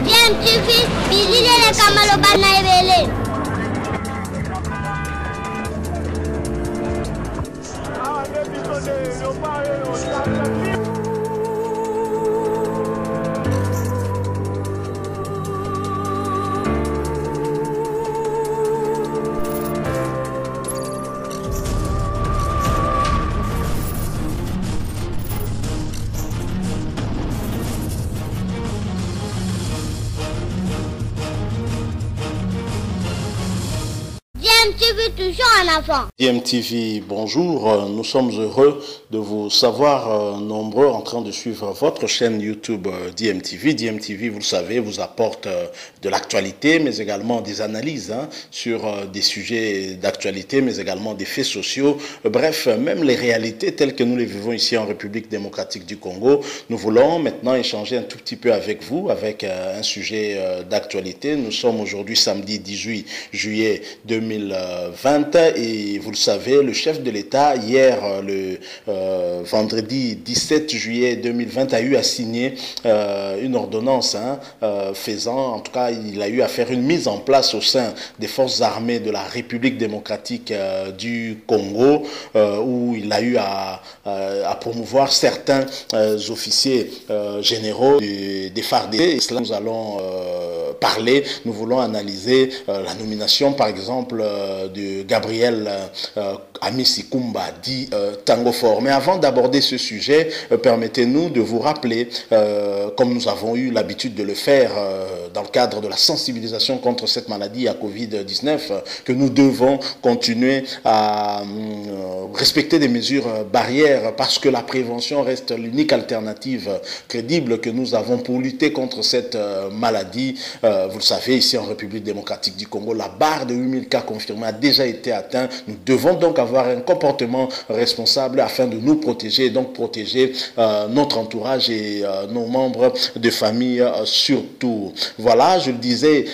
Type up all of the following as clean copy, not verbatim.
DMTV, bilile kamalo bana ebele. DMTV toujours en avant. DMTV, bonjour. Nous sommes heureux de vous savoir nombreux en train de suivre votre chaîne YouTube DMTV. DMTV, vous le savez, vous apporte de l'actualité, mais également des analyses sur des sujets d'actualité, mais également des faits sociaux. Bref, même les réalités telles que nous les vivons ici en République démocratique du Congo. Nous voulons maintenant échanger un tout petit peu avec vous, avec un sujet d'actualité. Nous sommes aujourd'hui samedi 18 juillet 2020 et vous le savez, le chef de l'État, hier, le vendredi 17 juillet 2020, a eu à signer une ordonnance faisant, en tout cas, il a eu à faire une mise en place au sein des forces armées de la République démocratique du Congo, où il a eu à promouvoir certains officiers généraux des FARDC. Et cela, nous allons parler, nous voulons analyser la nomination, par exemple, de Gabriel Amisi Kumba, dit Tango Fort. Mais avant d'aborder ce sujet, permettez-nous de vous rappeler, comme nous avons eu l'habitude de le faire dans le cadre de la sensibilisation contre cette maladie à Covid-19, que nous devons continuer à respecter des mesures barrières parce que la prévention reste l'unique alternative crédible que nous avons pour lutter contre cette maladie. Vous le savez, ici en République démocratique du Congo, la barre de 8000 cas confirmés a déjà été atteinte. Nous devons donc avoir un comportement responsable afin de nous protéger et donc protéger notre entourage et nos membres de famille surtout. Voilà, je le disais,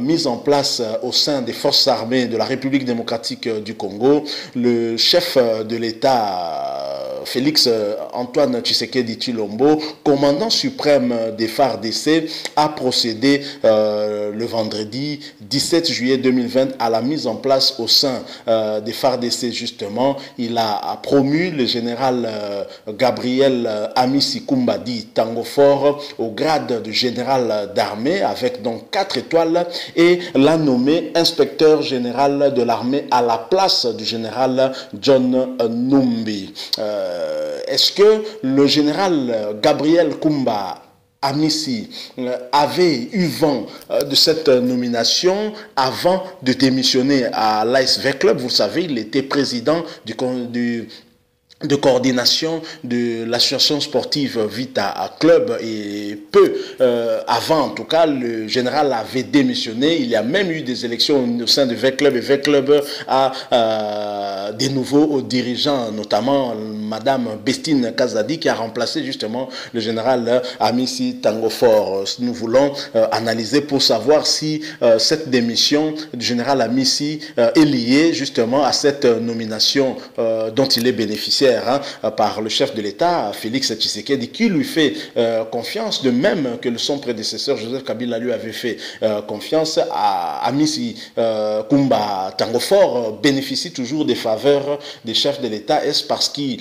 mise en place au sein des forces armées de la République démocratique du Congo, le chef de l'État, Félix Antoine Tshisekedi Tshilombo, commandant suprême des FARDC, a procédé le vendredi 17 juillet 2020 à la mise en place au sein des FARDC justement. Il a promu le général Gabriel Amisi Kumba, dit Tango Fort, au grade de général d'armée avec donc 4 étoiles et l'a nommé inspecteur général de l'armée à la place du général John Numbi. Est-ce que le général Gabriel Kumba Amisi avait eu vent de cette nomination avant de démissionner à l'ASV Club? Vous savez, il était président de coordination de l'association sportive Vita Club et peu avant, en tout cas, le général avait démissionné. Il y a même eu des élections au sein de V Club et V Club a des nouveaux dirigeants, notamment Madame Bestine Kazadi qui a remplacé justement le général Amisi Tango Fort. Nous voulons analyser pour savoir si cette démission du général Amisi est liée justement à cette nomination dont il est bénéficiaire par le chef de l'État, Félix Tshisekedi, qui lui fait confiance, de même que son prédécesseur Joseph Kabila lui avait fait confiance. À Amisi Kumba Tango Fort bénéficie toujours des faveurs des chefs de l'État. Est-ce parce qu'il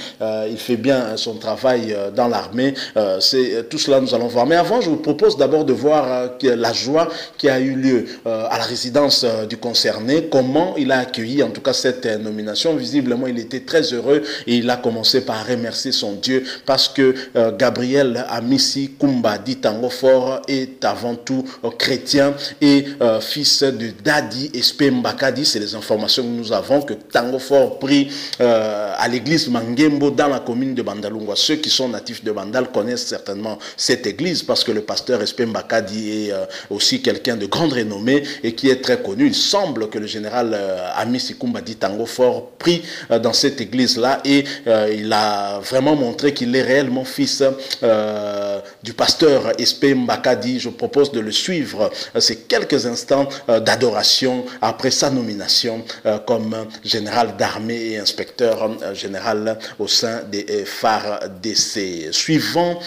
fait bien son travail dans l'armée? C'est tout cela, nous allons voir. Mais avant, je vous propose d'abord de voir la joie qui a eu lieu à la résidence du concerné, comment il a accueilli en tout cas cette nomination. Visiblement, il était très heureux et il a commencé par remercier son Dieu parce que Gabriel Amisi Kumba, dit Tango Fort, est avant tout chrétien et fils de Dadi Espé Mbakadi. C'est les informations que nous avons, que Tango Fort prie à l'église Mangembo dans la commune de Bandalungwa. Ceux qui sont natifs de Bandal connaissent certainement cette église parce que le pasteur Espé Mbakadi est aussi quelqu'un de grande renommée et qui est très connu. Il semble que le général Amisi Kumba, dit Tango Fort, prie dans cette église-là et il a vraiment montré qu'il est réellement fils du pasteur Espé Mbakadi. Je propose de le suivre ces quelques instants d'adoration après sa nomination comme général d'armée et inspecteur général au sein des FARDC. Suivons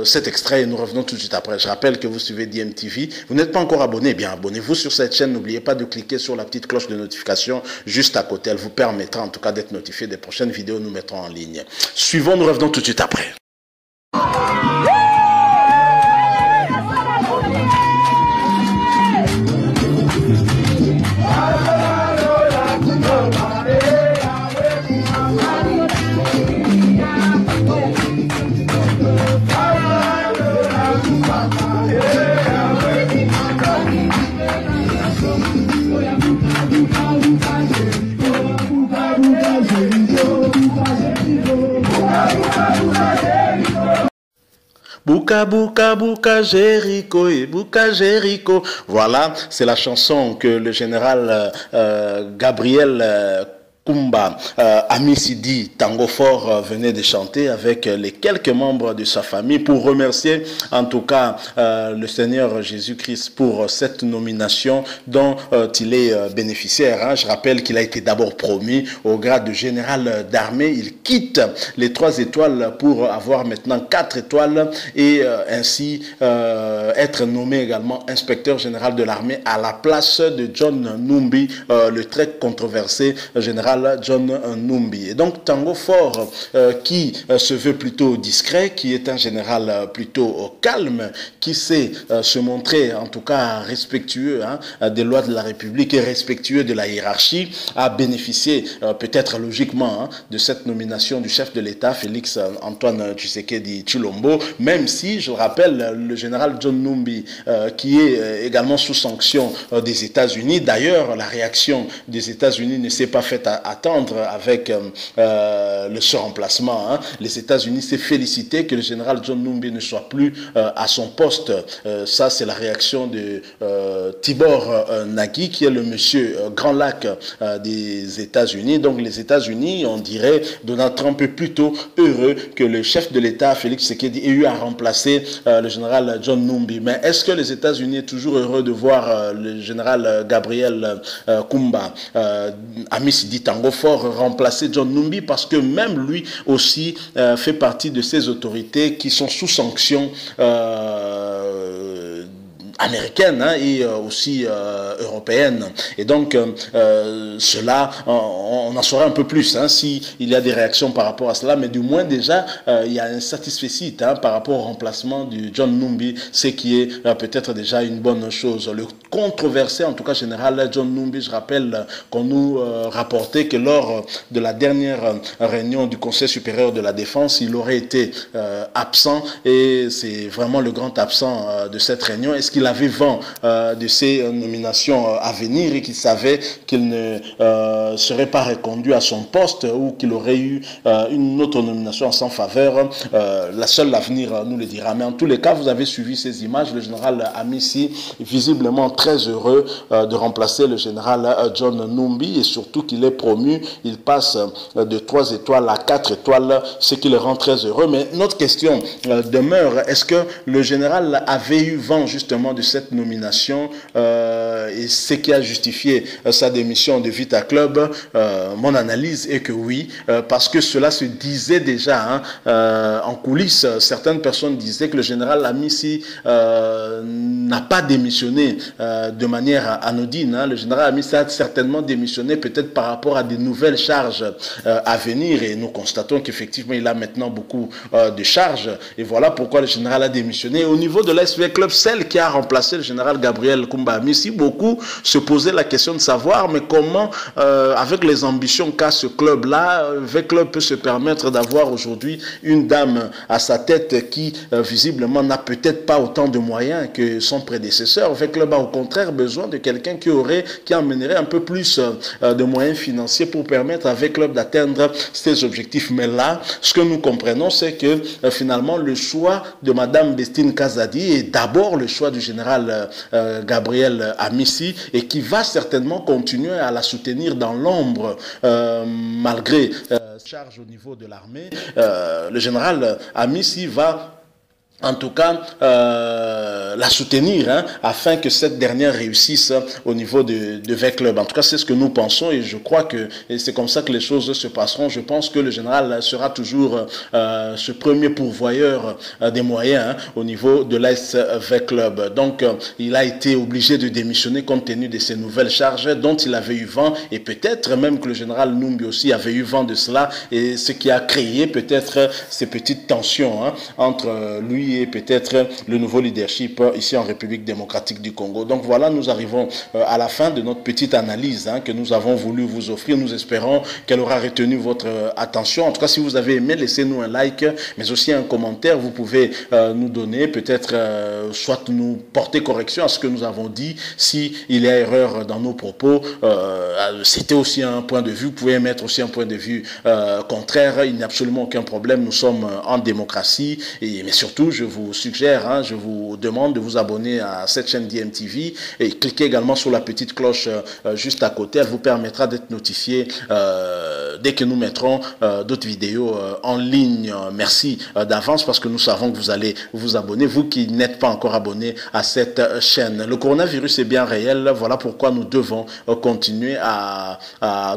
cet extrait et nous revenons tout de suite après. Je rappelle que vous suivez DMTV. Vous n'êtes pas encore abonné, eh bien abonnez-vous sur cette chaîne. N'oubliez pas de cliquer sur la petite cloche de notification juste à côté. Elle vous permettra en tout cas d'être notifié des prochaines vidéos que nous mettrons en ligne. Suivons, nous revenons tout de suite après. Bouka, bouka, bouka, Jéricho, et bouka, Jéricho. Voilà, c'est la chanson que le général Gabriel Kumba Amisidi Tango Fort venait de chanter avec les quelques membres de sa famille pour remercier en tout cas le Seigneur Jésus-Christ pour cette nomination dont il est bénéficiaire. Hein. Je rappelle qu'il a été d'abord promu au grade de général d'armée. Il quitte les 3 étoiles pour avoir maintenant 4 étoiles et ainsi être nommé également inspecteur général de l'armée à la place de John Numbi, le très controversé général John Numbi. Et donc Tango Fort qui se veut plutôt discret, qui est un général plutôt calme, qui sait se montrer en tout cas respectueux des lois de la République et respectueux de la hiérarchie, a bénéficié peut-être logiquement de cette nomination du chef de l'État Félix Antoine Tshisekedi Tshilombo, même si, je le rappelle, le général John Numbi qui est également sous sanction des États-Unis. D'ailleurs, la réaction des États-Unis ne s'est pas faite attendre avec ce remplacement. Les États-Unis s'est félicité que le général John Numbi ne soit plus à son poste. Ça, c'est la réaction de Tibor Nagy, qui est le monsieur Grand Lac des États-Unis. Donc les États-Unis, on dirait, Donald Trump est plutôt heureux que le chef de l'État, Félix Tshisekedi, ait eu à remplacer le général John Numbi. Mais est-ce que les États-Unis sont toujours heureux de voir le général Gabriel Kumba Amisidi Tango Fort remplacer John Numbi, parce que même lui aussi fait partie de ces autorités qui sont sous sanction américaine et aussi européenne. Et donc, cela, on en saura un peu plus s'il y a des réactions par rapport à cela, mais du moins déjà, il y a un satisfecit par rapport au remplacement du John Numbi, ce qui est peut-être déjà une bonne chose. Le controversé, en tout cas général John Numbi, je rappelle qu'on nous rapportait que lors de la dernière réunion du Conseil supérieur de la défense, il aurait été absent, et c'est vraiment le grand absent de cette réunion. Est-ce qu'il avait vent de ces nominations à venir et qu'il savait qu'il ne serait pas reconduit à son poste ou qu'il aurait eu une autre nomination en sa faveur? La seule l'avenir nous le dira. Mais en tous les cas, vous avez suivi ces images. Le général Amissi est visiblement très heureux de remplacer le général John Numbi, et surtout qu'il est promu. Il passe de 3 étoiles à 4 étoiles, ce qui le rend très heureux. Mais notre question demeure, est-ce que le général avait eu vent justement de cette nomination et ce qui a justifié sa démission de Vita Club? Mon analyse est que oui, parce que cela se disait déjà en coulisses. Certaines personnes disaient que le général Amissi n'a pas démissionné de manière anodine. Le général Amissi a certainement démissionné peut-être par rapport à des nouvelles charges à venir, et nous constatons qu'effectivement il a maintenant beaucoup de charges, et voilà pourquoi le général a démissionné. Au niveau de l'SV Club, celle qui a remplacé le général Gabriel Kumba Amissi, beaucoup se posaient la question de savoir, mais comment avec les ambitions qu'a ce club-là, V-Club peut se permettre d'avoir aujourd'hui une dame à sa tête qui visiblement n'a peut-être pas autant de moyens que son prédécesseur. V-Club a au contraire besoin de quelqu'un qui emmènerait un peu plus de moyens financiers pour permettre à V-Club d'atteindre ses objectifs. Mais là, ce que nous comprenons, c'est que finalement le choix de Madame Bestine Kazadi est d'abord le choix du général Gabriel Amissi, et qui va certainement continuer à la soutenir dans l'ombre malgré charge au niveau de l'armée, le général Amissi va en tout cas la soutenir afin que cette dernière réussisse au niveau de V-Club. En tout cas, c'est ce que nous pensons et je crois que c'est comme ça que les choses se passeront. Je pense que le général sera toujours ce premier pourvoyeur des moyens au niveau de l'AS V-Club. Donc, il a été obligé de démissionner compte tenu de ces nouvelles charges dont il avait eu vent et peut-être même que le général Numbi aussi avait eu vent de cela et ce qui a créé peut-être ces petites tensions entre lui et peut-être le nouveau leadership ici en République démocratique du Congo. Donc voilà, nous arrivons à la fin de notre petite analyse que nous avons voulu vous offrir. Nous espérons qu'elle aura retenu votre attention. En tout cas, si vous avez aimé, laissez-nous un like, mais aussi un commentaire. Vous pouvez nous donner peut-être, soit nous porter correction à ce que nous avons dit. S'il y a erreur dans nos propos, c'était aussi un point de vue. Vous pouvez mettre aussi un point de vue contraire. Il n'y a absolument aucun problème. Nous sommes en démocratie. Mais surtout, je vous suggère, je vous demande de vous abonner à cette chaîne DMTV et cliquez également sur la petite cloche juste à côté. Elle vous permettra d'être notifié dès que nous mettrons d'autres vidéos en ligne. Merci d'avance parce que nous savons que vous allez vous abonner, vous qui n'êtes pas encore abonné à cette chaîne. Le coronavirus est bien réel, voilà pourquoi nous devons continuer à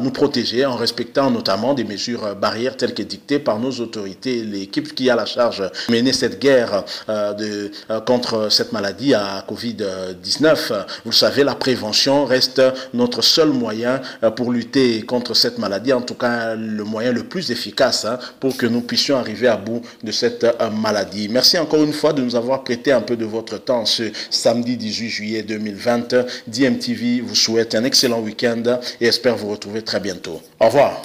nous protéger en respectant notamment des mesures barrières telles que dictées par nos autorités. L'équipe qui a la charge de mener cette guerre contre cette maladie à Covid-19. Vous le savez, la prévention reste notre seul moyen pour lutter contre cette maladie, en tout cas le moyen le plus efficace pour que nous puissions arriver à bout de cette maladie. Merci encore une fois de nous avoir prêté un peu de votre temps ce samedi 18 juillet 2020. DMTV vous souhaite un excellent week-end et espère vous retrouver très bientôt. Au revoir.